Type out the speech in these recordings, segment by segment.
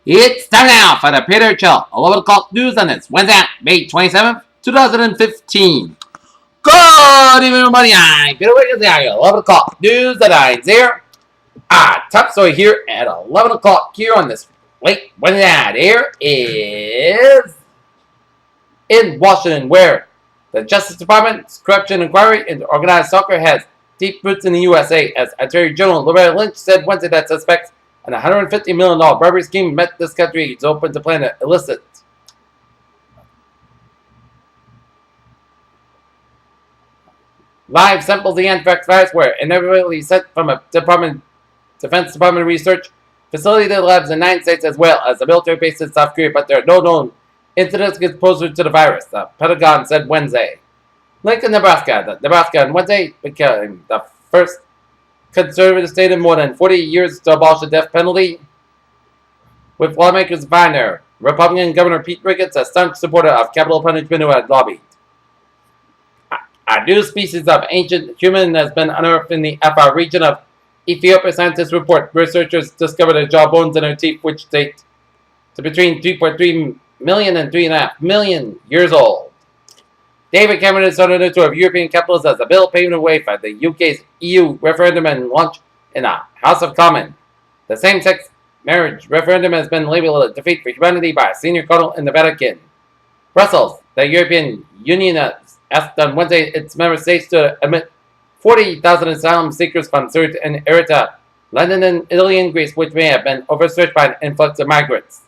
It's time now for the Peter Chill 11 o'clock news on this Wednesday, May 27th, 2015. Good evening, everybody. I'm Peter Wiggins. 11 o'clock news at 9:00. Top story here at 11 o'clock here on this late Wednesday. Here is in Washington, where the Justice Department's corruption inquiry into organized soccer has deep roots in the USA, as Attorney General Loretta Lynch said Wednesday that suspects an $150 million bribery scheme met this country is open to plan to elicit live samples of the anthrax virus were inevitably sent from a Defense Department research facility that labs in 9 states as well as a military base in South Korea, but there are no known incidents exposure to the virus, the Pentagon said Wednesday. Lincoln, Nebraska. Nebraska on Wednesday became the first conservative state in more than 40 years to abolish the death penalty, with lawmakers behind their Republican Governor Pete Wiggins, a staunch supporter of capital punishment, who had lobbied. A new species of ancient human has been unearthed in the Afar region of Ethiopia. Scientists report researchers discovered the jawbones in her teeth, which date to between 3.3 million and 3.5 million years old. David Cameron is on a tour of European capitals as the bill paving the way for the UK's EU referendum and launch in the House of Commons. The same-sex marriage referendum has been labeled a defeat for humanity by a senior colonel in the Vatican. Brussels, the European Union, has asked on Wednesday its member states to admit 40,000 asylum seekers from Sirte and Eritrea, London and Italy and Greece, which may have been overstretched by an influx of migrants.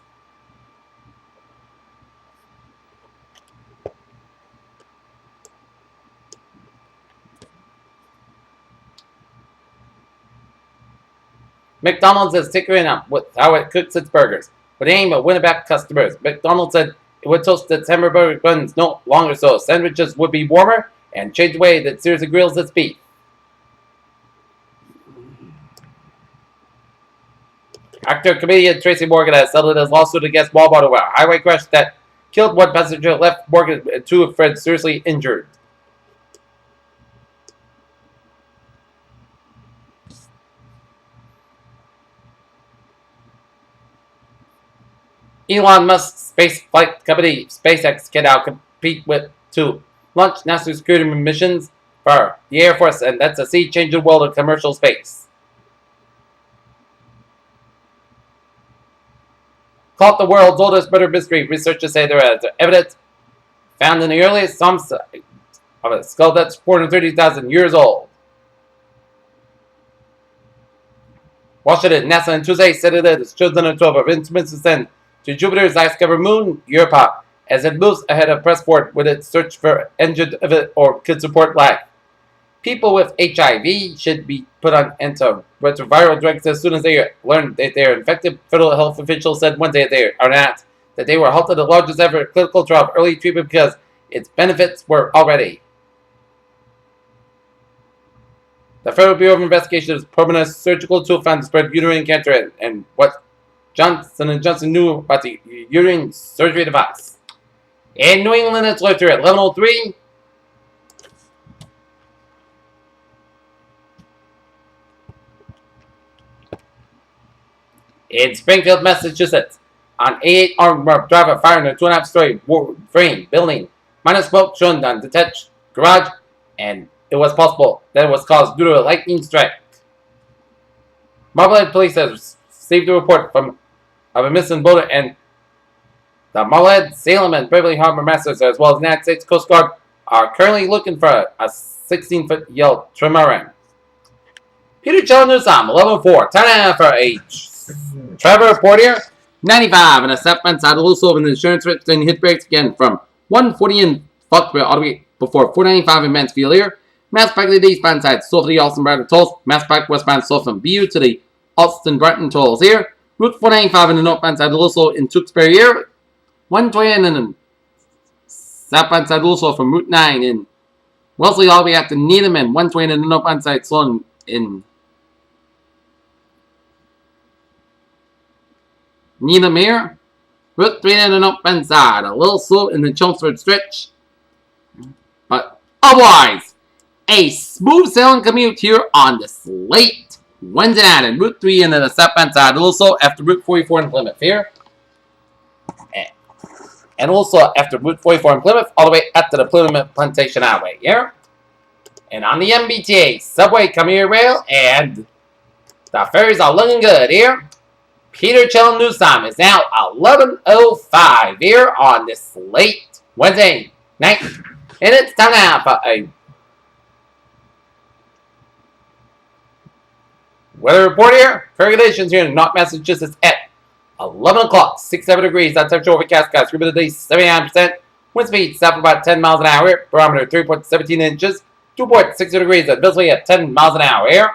McDonald's is tinkering up with how it cooks its burgers, with the aim of winning back customers. McDonald's said it would toast its hamburger buns no longer so sandwiches would be warmer and change the way that seriously grills its beef. Actor comedian Tracy Morgan has settled his lawsuit against Walmart over a highway crash that killed one passenger, left Morgan and 2 of friends seriously injured. Elon Musk's space flight company SpaceX can now compete to launch national security missions for the Air Force, and that's a sea-changing world of commercial space. Called the world's oldest murder mystery, researchers say there is evidence found in the earliest some site of a skull that's 430,000 years old. Washington, NASA on Tuesday said it has chosen a 12 of instruments to send to Jupiter's ice-covered moon, Europa, as it moves ahead of press forward with its search for engine of it or could support life. People with HIV should be put on antiretroviral drugs as soon as they learn that they are infected. Federal health officials said Wednesday they are not, that they were halted the largest ever clinical trial of early treatment because its benefits were already. The Federal Bureau of Investigation's permanent surgical tool found to spread uterine cancer and what Johnson & Johnson knew about the uterine surgery device. In New England, it's later at 11:03. In Springfield, Massachusetts, an 88 armed driver fired in a 2.5-story frame building, minor smoke shown on detached garage, and it was possible that it was caused due to a lightning strike. Marblehead police has received a report of a missing boater, and the Marblehead, Salem, and Beverly Harbor Masters, as well as the United States Coast Guard, are currently looking for a 16-foot yellow trimaran. Peter Chill News Time, 11:04. Time for a Trevor Portier, 95, and a step inside also of an insurance rate, and hit breaks again from 140 in Foxborough all the way before 495 in Mansfield here. Mass Pike the eastbound side, so for the Austin Brighton tolls. Mass Pike westbound, so from BU to the Austin Brighton tolls here. Route 495 in the northbound side, also in Tewksbury here. 120 and then southbound side, also from Route 9 in Wellesley all the way out to Needham, and 120 in the northbound side, so in Needham here. Route 3 in the northbound side, a little slow in the Chelmsford stretch, but otherwise, a smooth sailing commute here on this late Wednesday night, and Route 3 and then the southbound side, also after Route 44 in Plymouth here. and also after Route 44 in Plymouth, all the way up to the Plymouth Plantation Highway, yeah? And on the MBTA, subway commuter rail, and the ferries are looking good here. Peter Chillum news time is now 11:05 here on this late Wednesday night. And it's time now for a weather report here. Current conditions here in North Massachusetts at 11 o'clock, 67 degrees. That temperature overcast, skies, humidity 79%. Wind speed south about 10 miles an hour. Barometer 3.17 inches. 2.60 degrees at visibility at 10 miles an hour here.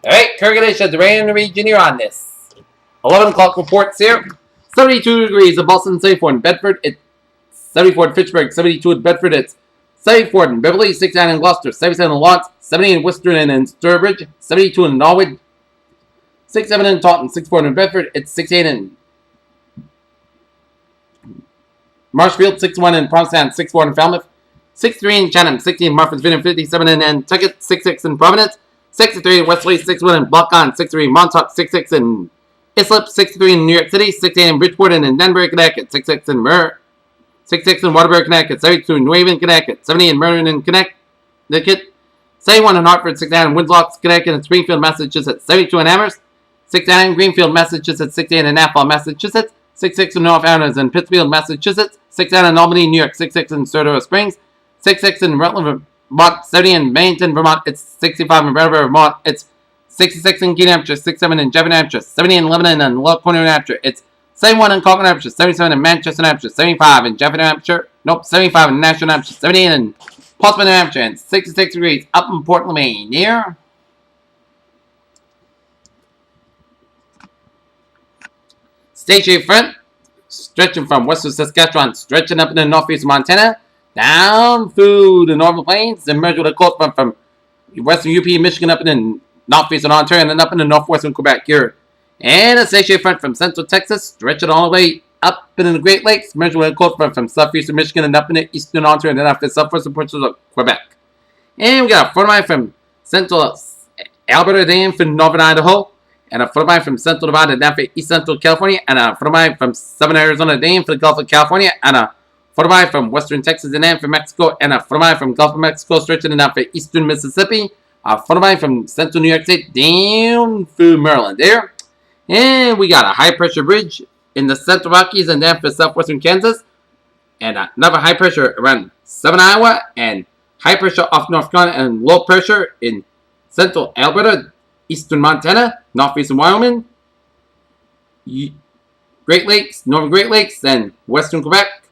Alright, current conditions, rain in the region here on this 11 o'clock reports here. 72 degrees in Boston, 74 in Bedford. It's 74 in Fitchburg, 72 in Bedford. It's 74 in Beverly, 69 in Gloucester, 77 in Lawrence, 70 in Worcester and in Sturbridge, 72 in Norwood, 67 in Taunton, 64 in Bedford. It's 68 in Marshfield, 61 in Provincetown, 64 in Falmouth, 63 in Chatham, 60 in Martha's 57 in Nantucket, 66 in Providence, 63 in Wesley, 61 in Buckon, 63 in Montauk, 66 in Islip, 63 in New York City, 68 in Bridgeport and in Danbury, Connecticut, 66 in Murr, 66 in Waterbury, Connecticut, 72 in New Haven, Connecticut, 70 in Meriden, Connecticut, 71 in Hartford, 69 in Windsor, Connecticut, and Springfield, Massachusetts, 72 in Amherst, 69 in Greenfield, Massachusetts, 68 in Athol, Massachusetts, 66 in North Adams and Pittsfield, Massachusetts, 69 in Albany, New York, 66 in Sturdivant Springs, 66 in Rutland, Vermont, 70 in Bennington, Vermont, it's 65 in Brattleboro, Vermont, it's 66 in Keene, Hampshire, 67 in Devon, Hampshire, 70 in Lebanon and Low Corner, New Hampshire, it's 71 in Concord, Hampshire, 77 in Manchester, New Hampshire, 75 in Jefferson, New Hampshire, 75 in Nashville, New Hampshire, 78 in Portsmouth, New Hampshire, and 66 degrees up in Portland, Maine, here. Station front, stretching from western Saskatchewan, stretching up in the northeast of Montana, down through the northern plains, and merge with a cold front from western UP, Michigan, up in the northeastern Ontario, and then up in the northwestern Quebec here. And a station front from central Texas, stretching all the way up in the Great Lakes, merge with a cold front from southeastern Michigan, and up in the eastern Ontario, and then up in the southwestern portions of Quebec. And we got a front line from central Alberta down from northern Idaho, and a front line from central Nevada down for east central California, and a front line from southern Arizona down for the Gulf of California, and a front line from western Texas and down for Mexico, and a front line from Gulf of Mexico stretching down for eastern Mississippi, a front line from central New York State down through Maryland there. And we got a high pressure bridge in the central Rockies and down for southwestern Kansas, and another high pressure around southern Iowa, and high pressure off North Carolina, and low pressure in central Alberta, eastern Montana, northeastern Wyoming, Great Lakes, northern Great Lakes, and western Quebec.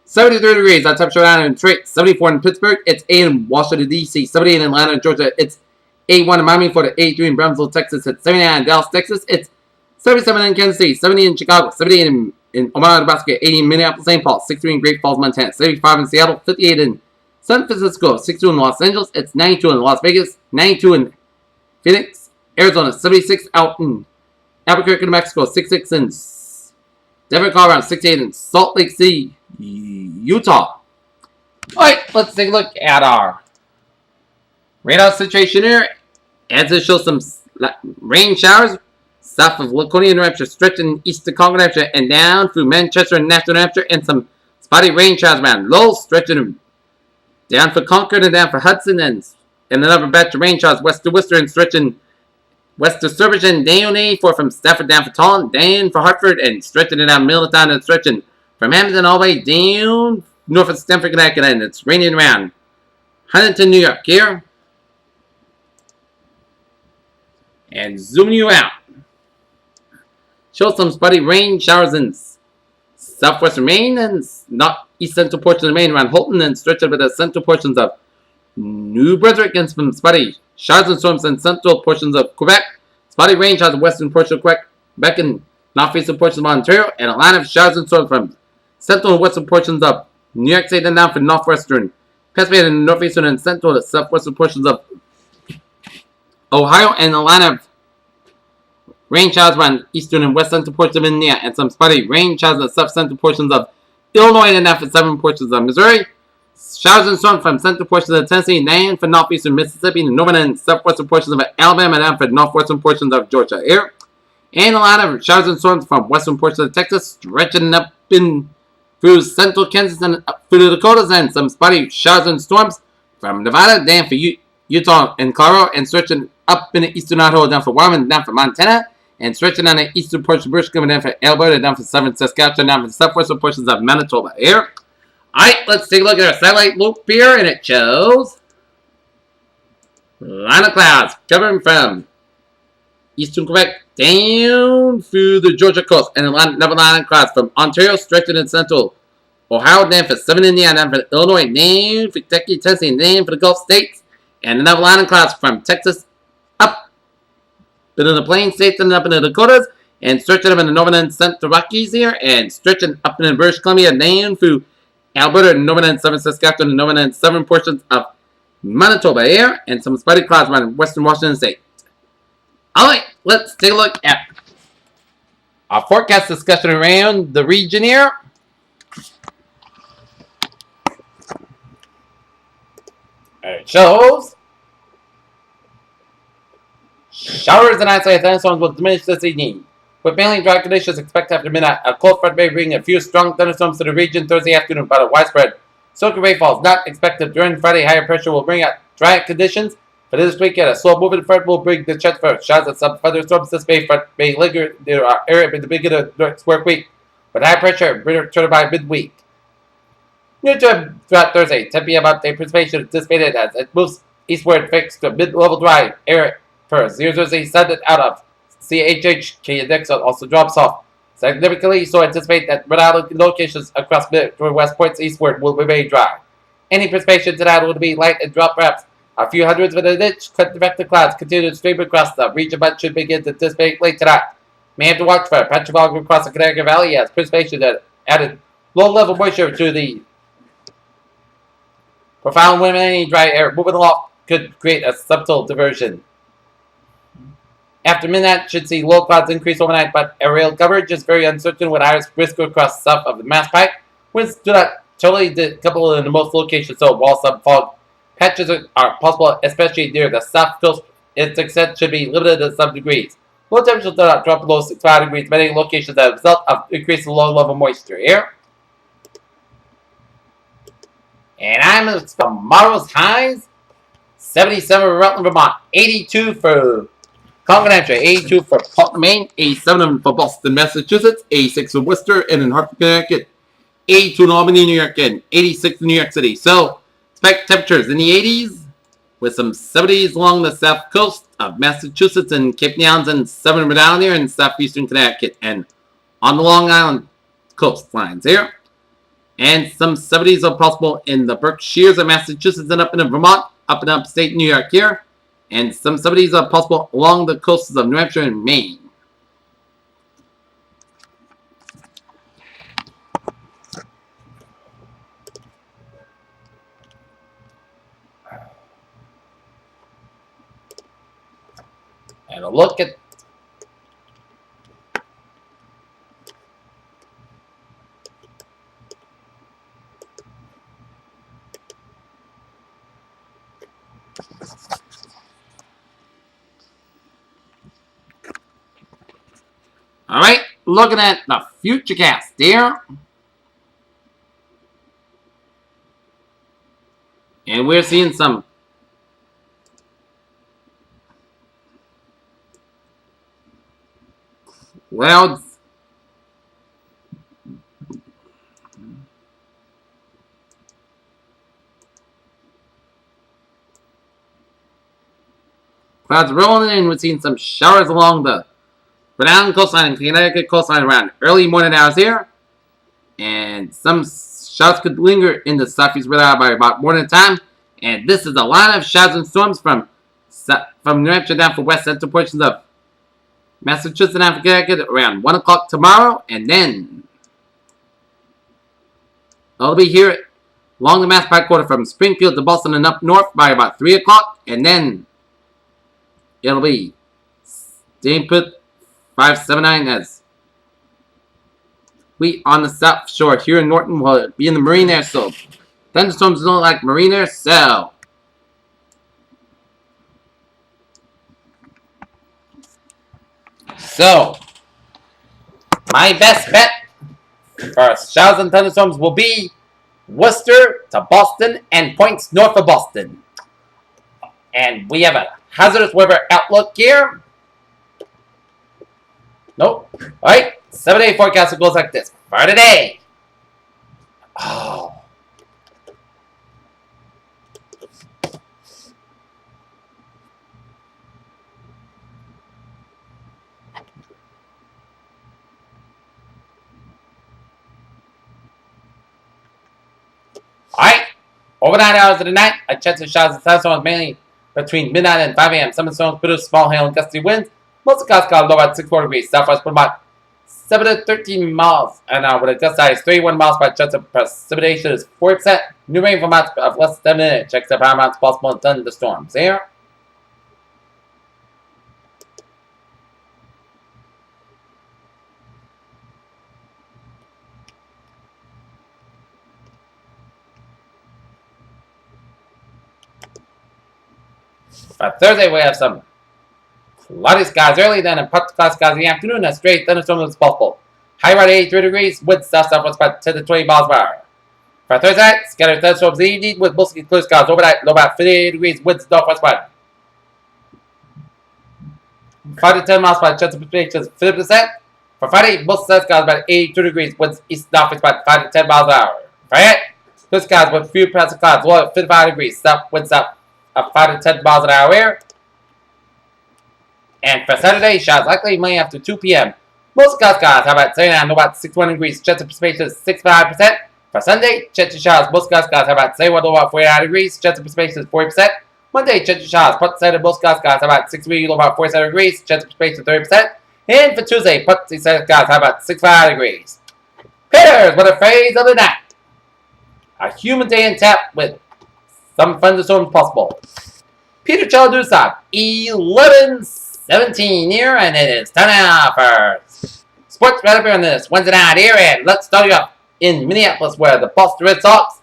73 degrees on temperature down in Detroit, 74 in Pittsburgh, it's 8 in Washington, D.C., 78 in Atlanta, Georgia, it's 81 in Miami, Florida, 83 in Brownsville, Texas, it's 79 in Dallas, Texas, it's 77 in Kansas City, 70 in Chicago, 78 in Omaha, Nebraska, 80 in Minneapolis, St. Paul, 63 in Great Falls, Montana, 75 in Seattle, 58 in San Francisco, 62 in Los Angeles, it's 92 in Las Vegas, 92 in Phoenix, Arizona, 76 out in Albuquerque, New Mexico, 66 in Denver, Colorado, 68 in Salt Lake City, Utah. Alright, let's take a look at our radar situation here. As it shows some rain showers south of Laconia, New Hampshire, stretching east to Concord, New Hampshire, and down through Manchester and Nashville, New Hampshire, and some spotty rain showers around Lowell, stretching down for Concord and down for Hudson, and another batch of rain showers west to Worcester and stretching west to Sturbridge and down A4 from Stafford down for Taunton, down for Hartford, and stretching it down Middletown and stretching from Hamilton all the way down north of Stamford, Connecticut, and it's raining around Huntington, New York here. And zooming you out. Show some spotty rain showers in southwestern Maine and not east central portions of Maine around Holton, and stretch over the central portions of New Brunswick, and some spotty showers and storms in central portions of Quebec. Spotty rain showers in western portions of Quebec and northeastern portions of Ontario, and a line of showers and storms from central and western portions of New York State and down for northwestern Pennsylvania and northeastern and central to southwestern portions of Ohio, and a line of rain showers around eastern and west central portions of Indiana, and some spotty rain showers in the south central portions of Illinois and down for southern portions of Missouri. Showers and storms from central portions of Tennessee and down for northeastern Mississippi and northern and southwestern portions of Alabama and down for northwestern portions of Georgia here. And a lot of showers and storms from western portions of Texas, stretching up in through central Kansas and up through the Dakotas, and some spotty showers and storms from Nevada down for Utah and Colorado, and stretching up in the eastern Idaho down for Wyoming, down for Montana, and stretching on the eastern portion of British Columbia down for Alberta, down for southern Saskatchewan, down for the southwestern portions of Manitoba. Here. Alright, let's take a look at our satellite loop here, and it shows line of clouds covering from eastern Quebec down through the Georgia coast, and a level line of clouds from Ontario stretching in central Ohio, down for southern Indiana, down for Illinois, down for Kentucky, Tennessee, and down for the Gulf states, and another line of clouds from Texas up into the Plains states and up into the Dakotas, and stretching up in the northern and central Rockies here, and stretching up in British Columbia down through Alberta, northern and southern Saskatchewan, and northern and southern portions of Manitoba here, and some spotty clouds around western Washington state. Alright, let's take a look at our forecast discussion around the region here. It shows showers and isolated thunderstorms will diminish this evening, with mainly dry conditions expected after midnight. A cold front may bring a few strong thunderstorms to the region Thursday afternoon, but a widespread soaking rainfall is not expected during Friday. Higher pressure will bring out dry conditions for this weekend. A slow moving front will bring the chance for showers and some thunderstorms. This front may linger near our area in the beginning of the next work week, but high pressure return by midweek. Near to throughout Thursday, 10 p.m. update precipitation anticipated as it moves eastward, fixed to mid-level dry air for 0 sending out of CHH. Index also drops off significantly, so anticipate that Rhode Island locations across mid-west points eastward will remain dry. Any precipitation tonight will be light and drop perhaps a few hundreds with a ditch. Convective clouds continue to stream across the region, but should begin to anticipate late tonight. May have to watch for patch of fog across the Connecticut Valley as precipitation that added low-level moisture to the profound wind and any dry air moving aloft could create a subtle diversion. After midnight, should see low clouds increase overnight, but aerial coverage is very uncertain with iris brisk across south of the Mass Pike. Winds do not totally decouple in most locations, so while some fog patches are possible, especially near the south coast, its extent should be limited to some degrees. Low temperatures do not drop below 65 degrees in many locations as a result of increasing low-level moisture here. And I'm going to tomorrow's highs 77 for Rutland, Vermont, 82 for Concord, Hampshire, 82 for Portland, Maine, 87 for Boston, Massachusetts, 86 for Worcester, and in Hartford, Connecticut, 82 in Albany, New York, and 86 in New York City. So, expect temperatures in the 80s with some 70s along the south coast of Massachusetts and Cape Downs and southern Rhode Island here and southeastern Connecticut and on the Long Island coastlines here. And some 70s are possible in the Berkshires of Massachusetts and up in Vermont, up in upstate New York here. And some 70s are possible along the coasts of New Hampshire and Maine. And a look at Alright, looking at the futurecast here. And we're seeing some clouds. Clouds rolling in. We're seeing some showers along the Rhode Island coastline and Connecticut coastline around early morning hours here. And some showers could linger in the southeast Rhode Island by about morning time. And this is a line of showers and storms from New Hampshire down for west central portions of Massachusetts and Connecticut around 1 o'clock tomorrow. And then it'll be here along the Mass Pike Quarter from Springfield to Boston and up north by about 3 o'clock. And then it'll be staying put 579 as we on the south shore here in Norton will be in the marine air. So thunderstorms don't like marine air. So my best bet First showers and thunderstorms will be Worcester to Boston and points north of Boston. And we have a hazardous weather outlook here. Nope. Alright, 7-day forecast goes like this. For today. Oh. Alright. Overnight hours of the night, a chance of showers and thunderstorms mainly between midnight and 5 a.m. Some storms produce small hail and gusty winds. Most of the clouds low at 64 degrees. Southwest from about 7 to 13 miles an hour with a gust size 31 miles by chance of precipitation is 40%. New rain for amounts of less than 7 minutes. Checks the power amounts possible in thunderstorms. Here. For Thursday, we have some cloudy skies early, then a part cloud skies in the afternoon, a straight thunderstorm is possible. High around 83 degrees, wind south-southwest by 10 to 20 miles per hour. For Thursday night, scattered thunderstorms in the evening with mostly clear skies overnight, low about 58 degrees, winds northwest by 5 to 10 miles per hour, chance of precipitation is 50%. For Friday, most sun skies about 82 degrees, winds east-northwest by 5 to 10 miles per hour. Friday, clear skies with few patches of clouds, low at 55 degrees, south, wind south of 5 to 10 miles an hour here. And for Saturday, showers likely mainly after 2 p.m. Most cloud skies have about 79, no about 61 degrees, chance of precipitation is 65%. For Sunday, chance of showers, most cloud skies have about 71, no about 49 degrees, chance of precipitation is 40%. Monday, chance of showers, part-sided, most cloud skies have about 63, no about 47 degrees, chance of precipitation is 30%. And for Tuesday, part-sided skies have about 65 degrees. Here's what a phrase of the night. A humid day in tap with some thunderstorms possible. Peter Chaladusa, 11:17 here, and it is time now for sports right up here on this Wednesday night here, and let's start you off in Minneapolis, where the Boston Red Sox,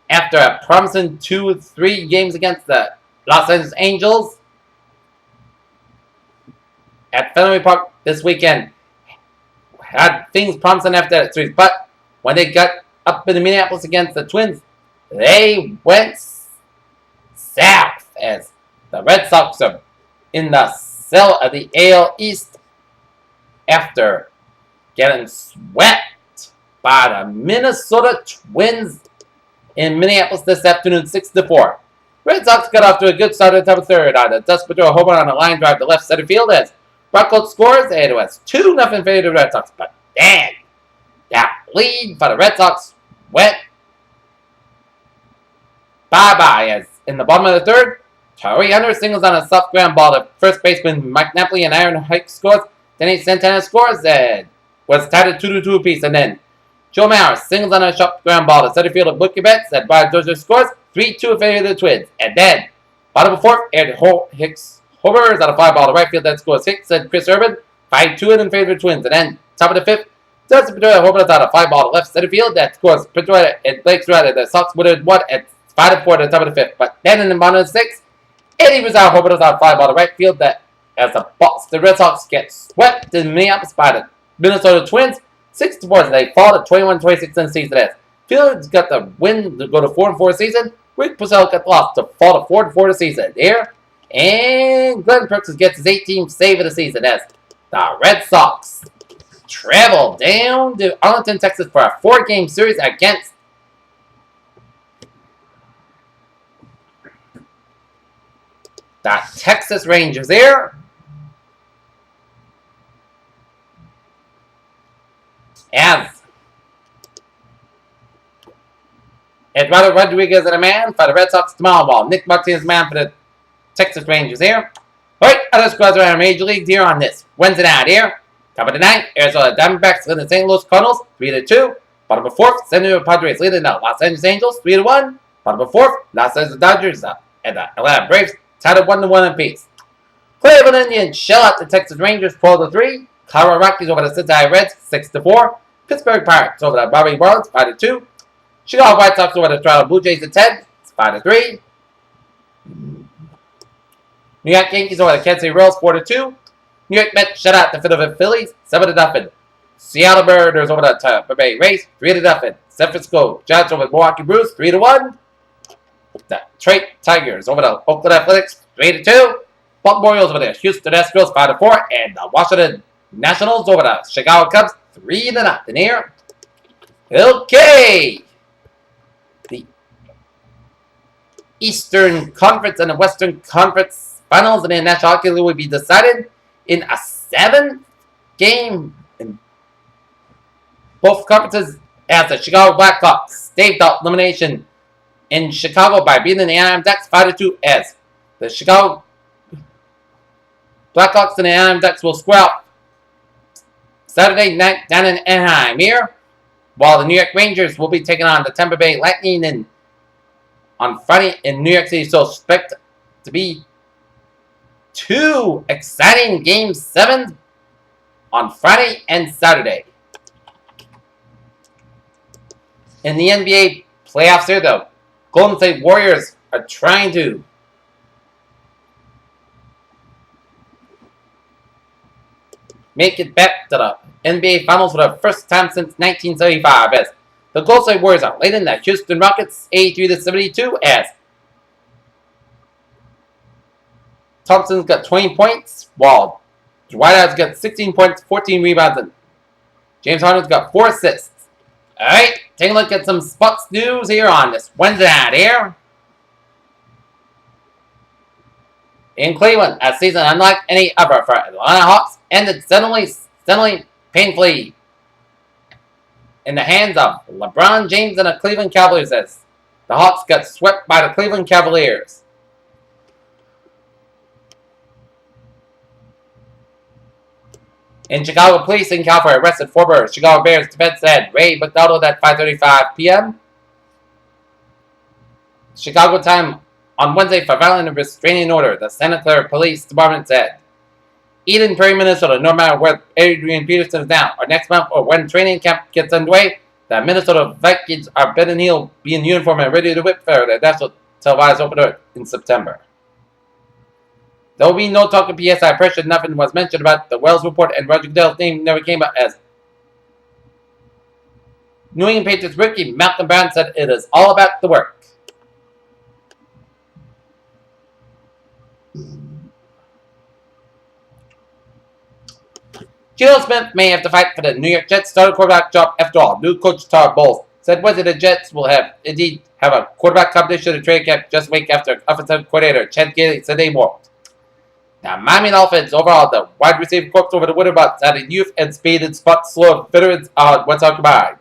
after a promising 2-3 games against the Los Angeles Angels at Fenway Park this weekend, had things promising after that series, but when they got up in Minneapolis against the Twins, they went south as the Red Sox are in the cell of the AL East after getting swept by the Minnesota Twins in Minneapolis this afternoon, 6-4. Red Sox got off to a good start in the top of the third on a Desperado home run on a line drive to left center field as Brock scores, and it was 2-0 favor to the Red Sox. But damn, that lead for the Red Sox went bye-bye as in the bottom of the third, Torrey Hunter singles on a soft ground ball to first baseman Mike Napoli, and Aaron Hike scores. Denny Santana scores and was tied at 2-2 apiece. And then Joe Mauer singles on a sharp ground ball to center field of Mookie Betts, and Brian Dozier scores 3-2 in favor of the Twins. And then bottom of the fourth, Aaron Hicks homers on a fly ball to right field that scores Hicks and Chris Urban 5-2 in favor of the Twins. And then top of the fifth, Dustin Pedroia homers on a fly ball to left center field that scores Pedroia and Blake Stroud, and the Sox would have won at 5-4 at the top of the fifth. But then in the bottom of the sixth, Eddie Rizal homers on a fly ball to right field that as the Red Sox get swept in Minneapolis by the Minnesota Twins 6-4. They fall to 21-26 in the season. As Fields got the win to go to 4-4 season. Rick Porcello got the loss to fall to 4-4 the season. There. And Glenn Perkins gets his 18th save of the season as the Red Sox travel down to Arlington, Texas for a 4-game series against the Texas Rangers there. As Eduardo Rodriguez and a man for the Red Sox tomorrow ball. Nick Martinez man for the Texas Rangers here. Alright, other squads around Major League here on this Wednesday night here. Top of the ninth, Arizona Diamondbacks leading the St. Louis Cardinals 3-2. Bottom of fourth, San Diego Padres leading the Los Angeles Angels 3-1. Bottom of fourth, Los Angeles Dodgers and the Atlanta Braves tied at 1-1 apiece. Cleveland Indians shell out the Texas Rangers 12-3. Colorado Rockies over the Cincinnati Reds 6-4. Pittsburgh Pirates over the Bobby Marlins 5-2. Chicago White Sox over the Toronto Blue Jays at 10. It's 5-3. New York Yankees over the Kansas City Royals 4-2. New York Mets shut out the Philadelphia Phillies 7-0. Seattle Mariners over the Tampa Bay Rays, 3-0. San Francisco Giants over the Milwaukee Brewers, 3-1. The Detroit Tigers over the Oakland Athletics, 3-2. Baltimore Orioles over the Houston Astros, 5-4. And the Washington Nationals over the Chicago Cubs, 3-0 here. Okay. The Eastern Conference and the Western Conference Finals in the National Hockey League will be decided in a 7-game in both conferences as the Chicago Blackhawks staved out elimination in Chicago by beating the Anaheim Ducks 5-2 as the Chicago Blackhawks and the Anaheim Ducks will square up Saturday night down in Anaheim here, while the New York Rangers will be taking on the Tampa Bay Lightning on Friday in New York City. So expect to be 2 exciting Game 7s on Friday and Saturday. In the NBA playoffs here, the Golden State Warriors are trying to make it back to the NBA Finals for the first time since 1975 as the Golden State Warriors are leading the Houston Rockets 83-72 as Thompson's got 20 points, while Dwight Howard's got 16 points, 14 rebounds, and James Harden's got 4 assists. Alright, take a look at some sports news here on this Wednesday night here. In Cleveland, a season unlike any other for Atlanta Hawks ended suddenly, painfully in the hands of LeBron James and the Cleveland Cavaliers as the Hawks got swept by the Cleveland Cavaliers. In Chicago, police in California arrested former Chicago Bears defense head Ray McDonald at 5:35 p.m. Chicago time on Wednesday for violating a restraining order, the Santa Clara Police Department said. Eden Prairie, Minnesota, no matter where Adrian Peterson is now, or next month, or when training camp gets underway, the Minnesota Vikings are bent and he'll be in uniform and ready to whip for their national televised opener in September. There will be no talk of PSI pressure. Nothing was mentioned about the Wells report, and Roger Goodell's name never came up as New England Patriots rookie Malcolm Brown said it is all about the work. Geno Smith may have to fight for the New York Jets starting quarterback job after all. New coach Todd Bowles said Wednesday the Jets will indeed have a quarterback competition in training camp just a week after offensive coordinator Chad Gailey said they won't. Now, Miami Dolphins overall, the wide receiver corps over the winter months added youth and speed and spot slow veterans once combined.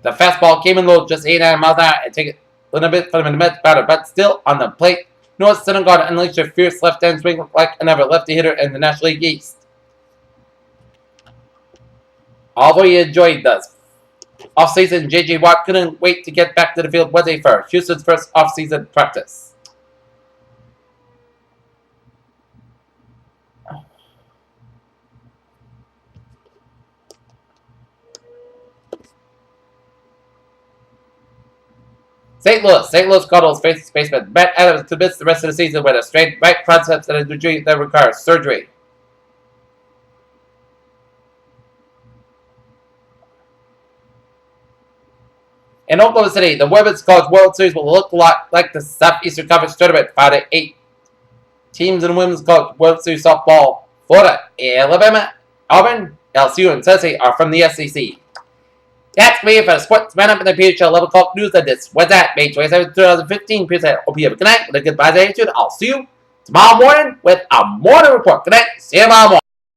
The fastball came in low, just 89 miles an hour, and take it a little bit from the Mets batter, but still on the plate. Noah Syndergaard unleashed a fierce left-hand swing like another lefty hitter in the National League East. Although he enjoyed the offseason, J.J. Watt couldn't wait to get back to the field Wednesday for Houston's first offseason practice. St. Louis Cardinals face spaceman Matt Adams to miss the rest of the season with a strained right triceps and an injury that requires surgery. In Oklahoma City, the Women's College World Series will look a lot like the Southeastern Conference Tournament. 5-8 teams in the Women's College World Series softball. Florida, Alabama, Auburn, LSU, and Tennessee are from the SEC. That's me for the Sports Man-Up in the Peter Show 11 o'clock news on this. What's that? May 27, 2015. Peace out. Hope you have a good night with a good attitude. I'll see you tomorrow morning with a morning report. Good night. See you tomorrow morning.